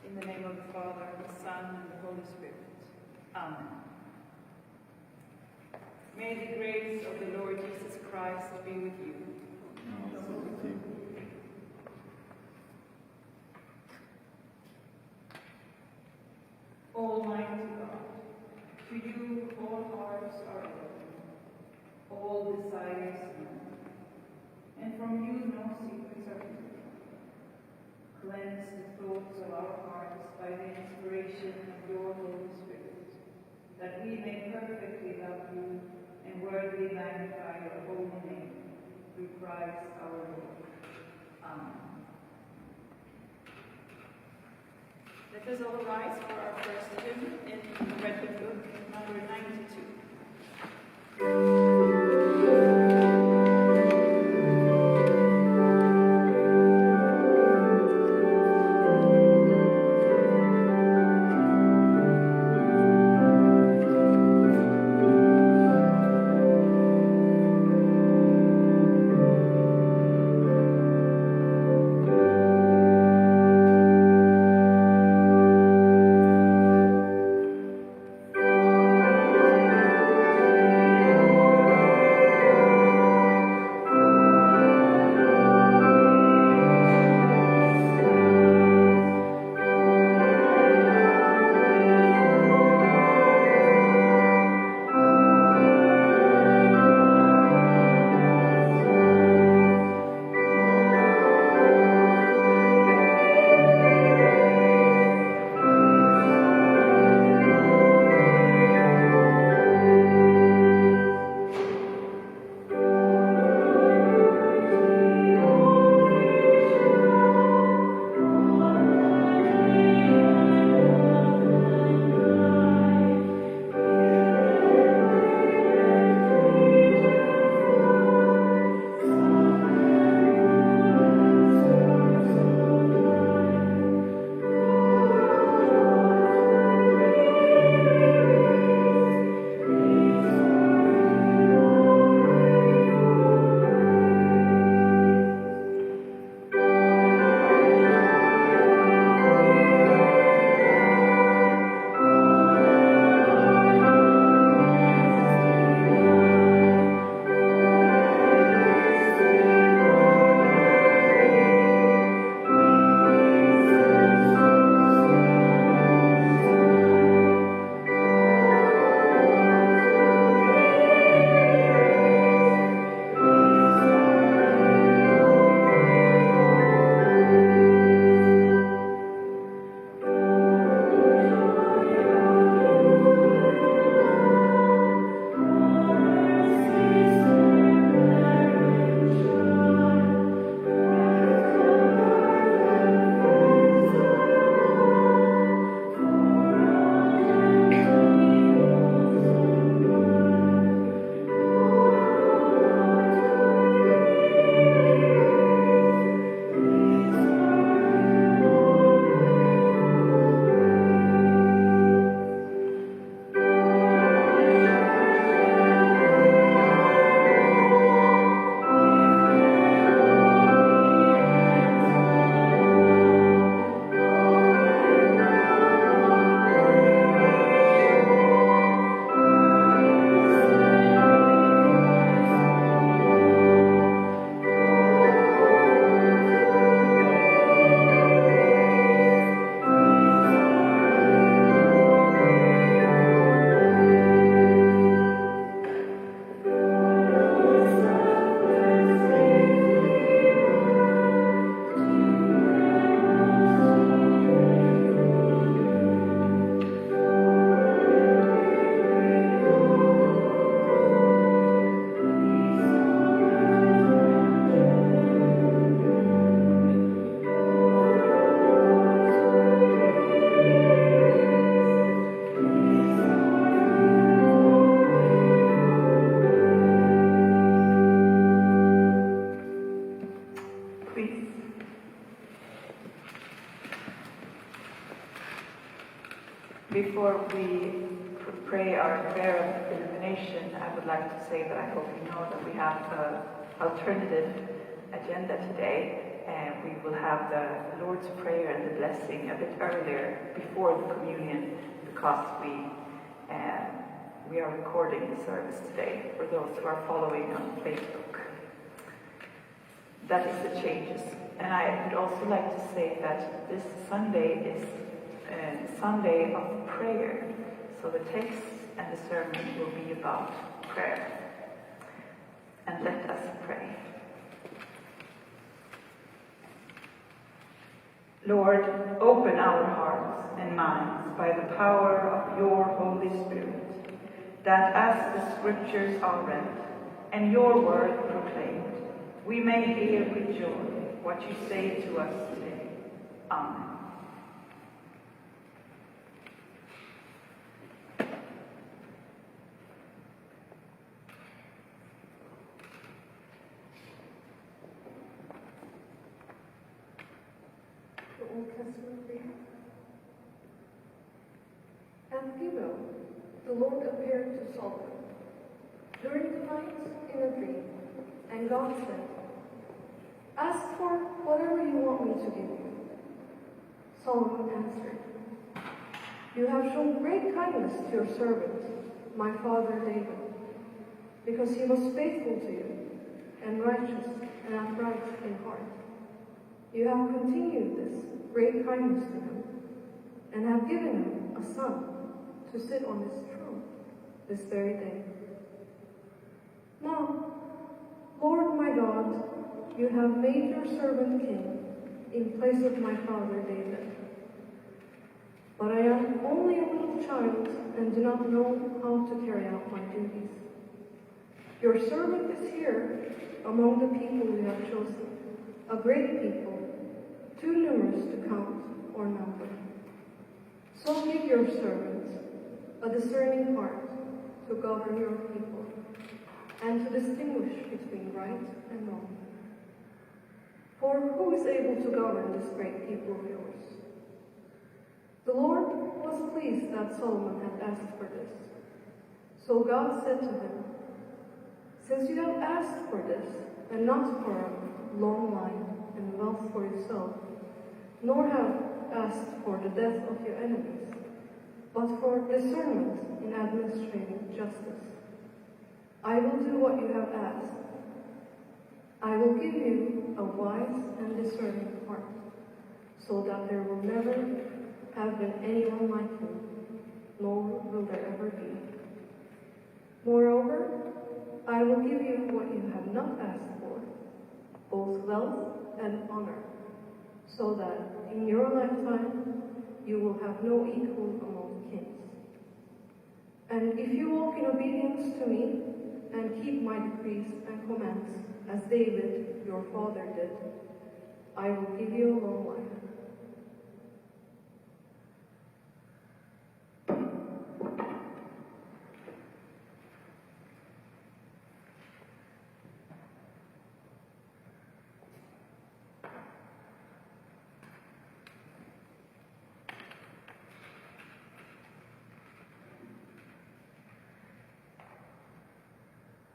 In the name of the Father, the Son, and the Holy Spirit. Amen. May the grace of the Lord Jesus Christ be with you. And also with you. Almighty God, to you all hearts are open, all desires known, and from you no secrets are hidden. Cleanse the thoughts of our hearts by the inspiration of your Holy Spirit, that we may perfectly love you and worthily magnify your holy name, through Christ our Lord. Amen. Let us all rise for our first hymn in the Red Book, number 92. Thank Before we pray our prayer of illumination, I would like to say that I hope you know that we have an alternative agenda today. We will have the Lord's Prayer and the blessing a bit earlier before the communion because we are recording the service today for those who are following on Facebook. That is the changes. And I would also like to say that this Sunday is Sunday of prayer. So the text and the sermon will be about prayer. And let us pray. Lord, open our hearts and minds by the power of your Holy Spirit, that as the scriptures are read and your word proclaimed, we may hear with joy what you say to us today. Amen. Old Testament reading. At Gilgal, the Lord appeared to Solomon during the night in a dream, and God said, "Ask for whatever you want me to give you." Solomon answered, "You have shown great kindness to your servant, my father David, because he was faithful to you, and righteous and upright in heart. You have continued this great kindness to him, and have given him a son to sit on his throne this very day. Now, Lord my God, you have made your servant king in place of my father David. But I am only a little child and do not know how to carry out my duties. Your servant is here among the people you have chosen, a great people, too numerous to count or number. So give your servant a discerning heart to govern your people, and to distinguish between right and wrong. For who is able to govern this great people of yours?" The Lord was pleased that Solomon had asked for this. So God said to him, "Since you have asked for this, and not for a long life and wealth for yourself, nor have asked for the death of your enemies, but for discernment in administrating justice, I will do what you have asked. I will give you a wise and discerning heart, so that there will never have been anyone like you, nor will there ever be. Moreover, I will give you what you have not asked for, both wealth and honor, so that in your lifetime you will have no equal among kings. And if you walk in obedience to me and keep my decrees and commands, as David, your father, did, I will give you a long life."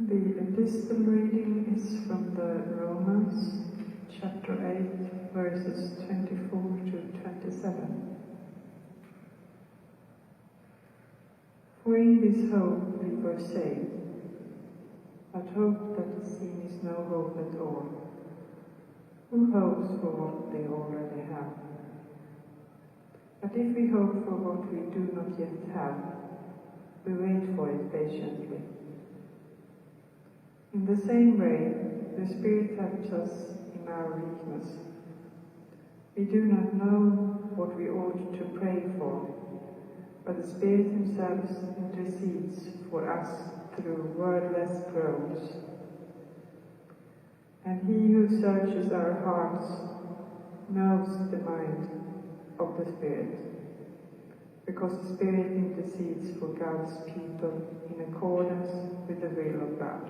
The epistle reading is from the Romans, chapter 8, verses 24 to 27. For in this hope we were saved, but hope that is seen is no hope at all. Who hopes for what they already have? But if we hope for what we do not yet have, we wait for it patiently. In the same way, the Spirit helps us in our weakness. We do not know what we ought to pray for, but the Spirit Himself intercedes for us through wordless groans. And He who searches our hearts knows the mind of the Spirit, because the Spirit intercedes for God's people in accordance with the will of God.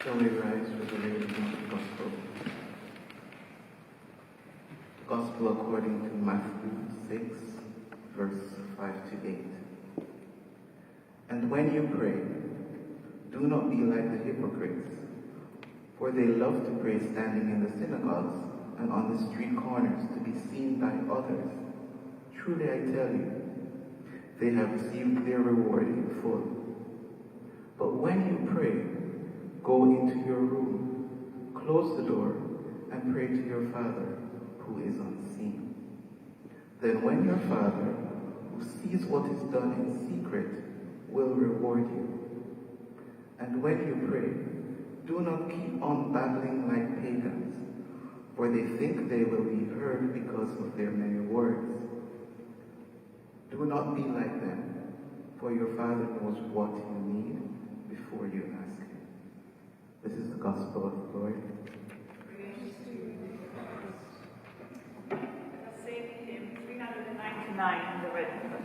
Shall we rise for the reading of the Gospel? The Gospel according to Matthew 6, verse 5 to 8. And when you pray, do not be like the hypocrites, for they love to pray standing in the synagogues and on the street corners to be seen by others. Truly I tell you, they have received their reward in full. But when you pray, go into your room, close the door, and pray to your Father who is unseen. Then when your Father, who sees what is done in secret, will reward you. And when you pray, do not keep on babbling like pagans, for they think they will be heard because of their many words. Do not be like them, for your Father knows what you need before you ask him. This is the Gospel of the Lord. Praise to you, Christ. Let us sing hymn 399 in the Red Book.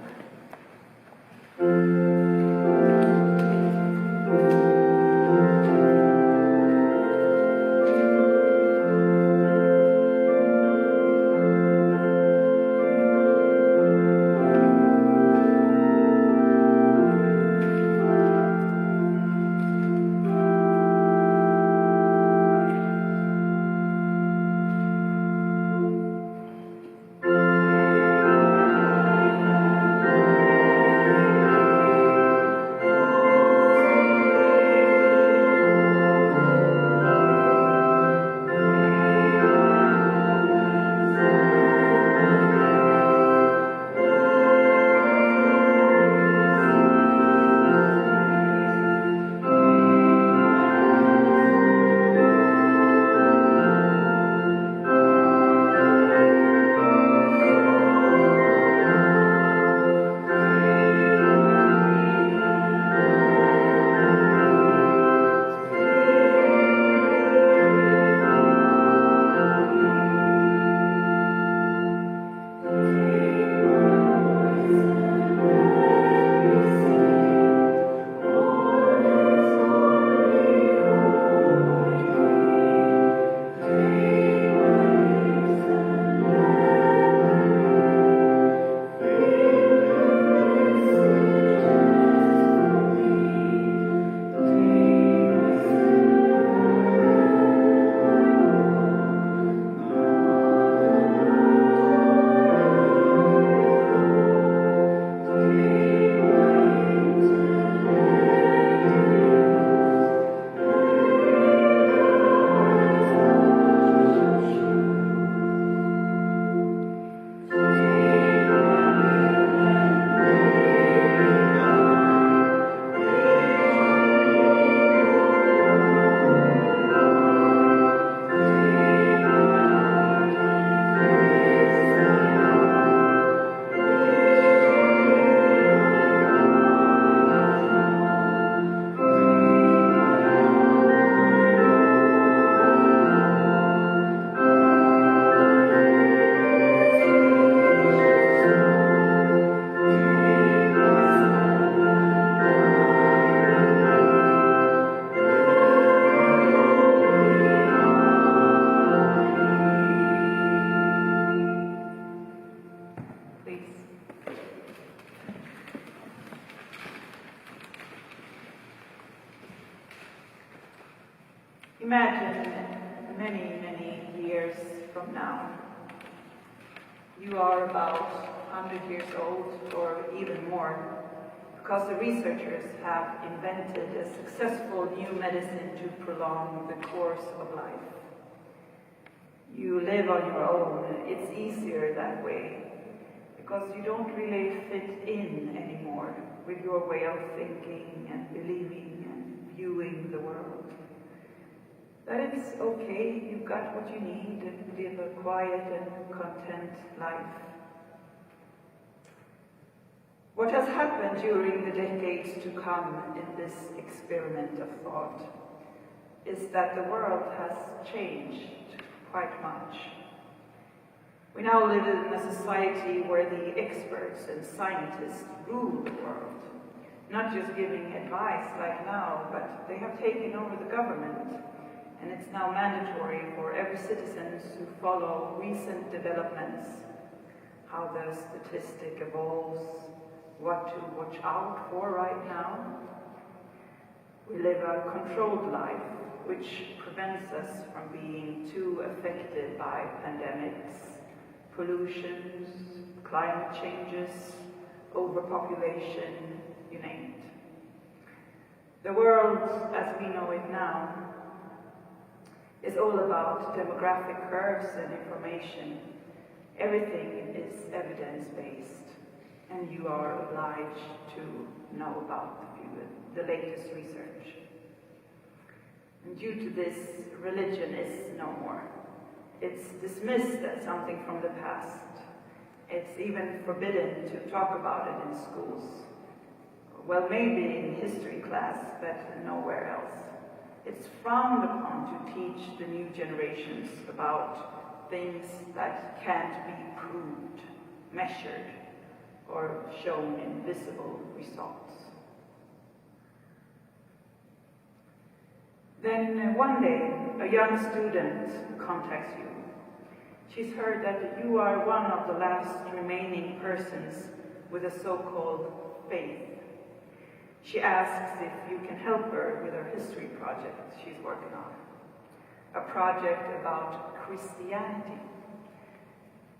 Imagine many, many years from now. You are about 100 years old or even more, because the researchers have invented a successful new medicine to prolong the course of life. You live on your own. It's easier that way, because you don't really fit in anymore with your way of thinking and believing and viewing the world. That it's okay, you've got what you need and live a quiet and content life. What has happened during the decades to come in this experiment of thought is that the world has changed quite much. We now live in a society where the experts and scientists rule the world, not just giving advice like now, but they have taken over the government, and it's now mandatory for every citizen to follow recent developments, how the statistic evolves, what to watch out for right now. We live a controlled life, which prevents us from being too affected by pandemics, pollutions, climate changes, overpopulation, you name it. The world, as we know it now, is all about demographic curves and information. Everything is evidence-based, and you are obliged to know about the latest research. And due to this, religion is no more. It's dismissed as something from the past. It's even forbidden to talk about it in schools. Well, maybe in history class, but nowhere else. It's frowned upon to teach the new generations about things that can't be proved, measured, or shown in visible results. Then one day, a young student contacts you. She's heard that you are one of the last remaining persons with a so-called faith. She asks if you can help her with her history project she's working on. A project about Christianity.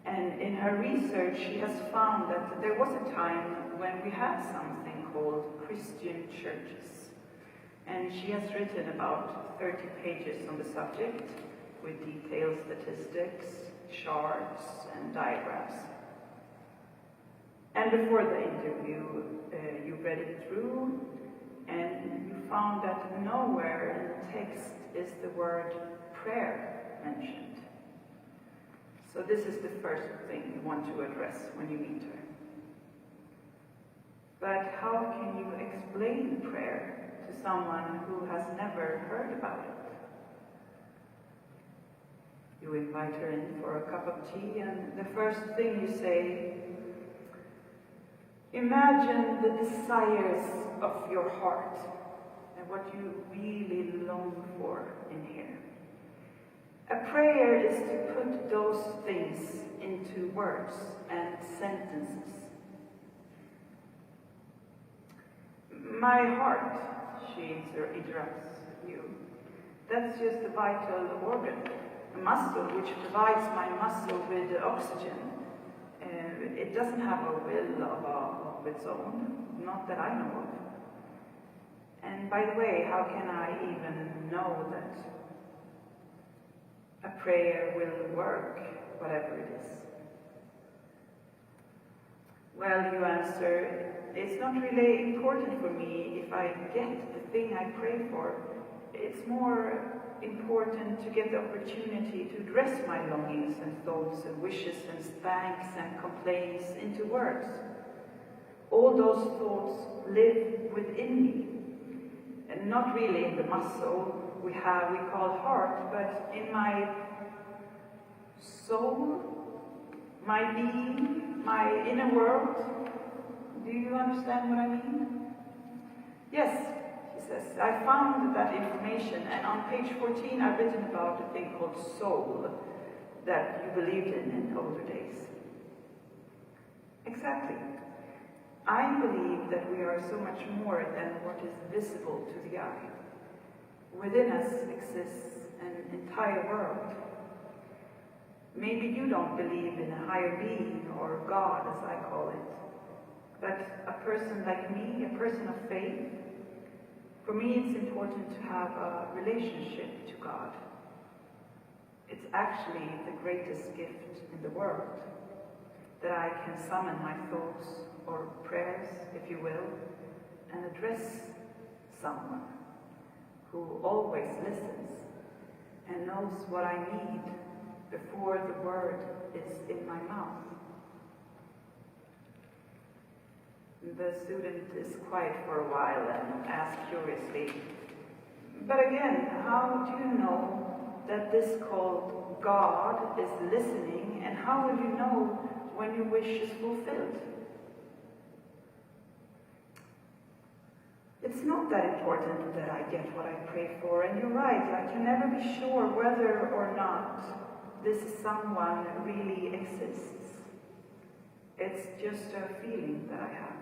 And in her research, she has found that there was a time when we had something called Christian churches. And she has written about 30 pages on the subject with detailed statistics, charts, and diagrams. And before the interview, you read it through, and you found that nowhere in the text is the word prayer mentioned. So this is the first thing you want to address when you meet her. But how can you explain prayer to someone who has never heard about it? You invite her in for a cup of tea, and the first thing you say, imagine the desires of your heart and what you really long for in here. A prayer is to put those things into words and sentences. My heart, she interrupts you, that's just a vital organ, a muscle which provides my muscle with oxygen. It doesn't have a will of its own, not that I know of. And by the way, how can I even know that a prayer will work, whatever it is? Well, you answer, it's not really important for me if I get the thing I pray for. It's more important to get the opportunity to address my longings and thoughts and wishes and thanks and complaints into words. All those thoughts live within me, and not really in the muscle we call heart, but in my soul, my being, my inner world. Do you understand what I mean? Yes, she says. I found that information, and on page 14 I've written about a thing called soul that you believed in older days. Exactly. I believe that we are so much more than what is visible to the eye. Within us exists an entire world. Maybe you don't believe in a higher being, or God as I call it, but a person like me, a person of faith, for me it's important to have a relationship to God. It's actually the greatest gift in the world, that I can summon my thoughts or prayers, if you will, and address someone who always listens and knows what I need before the word is in my mouth. The student is quiet for a while and asks curiously, but again, how do you know that this called God is listening, and how will you know when your wish is fulfilled? it's not that important that I get what I pray for. And you're right, I can never be sure whether or not this someone really exists. It's just a feeling that I have.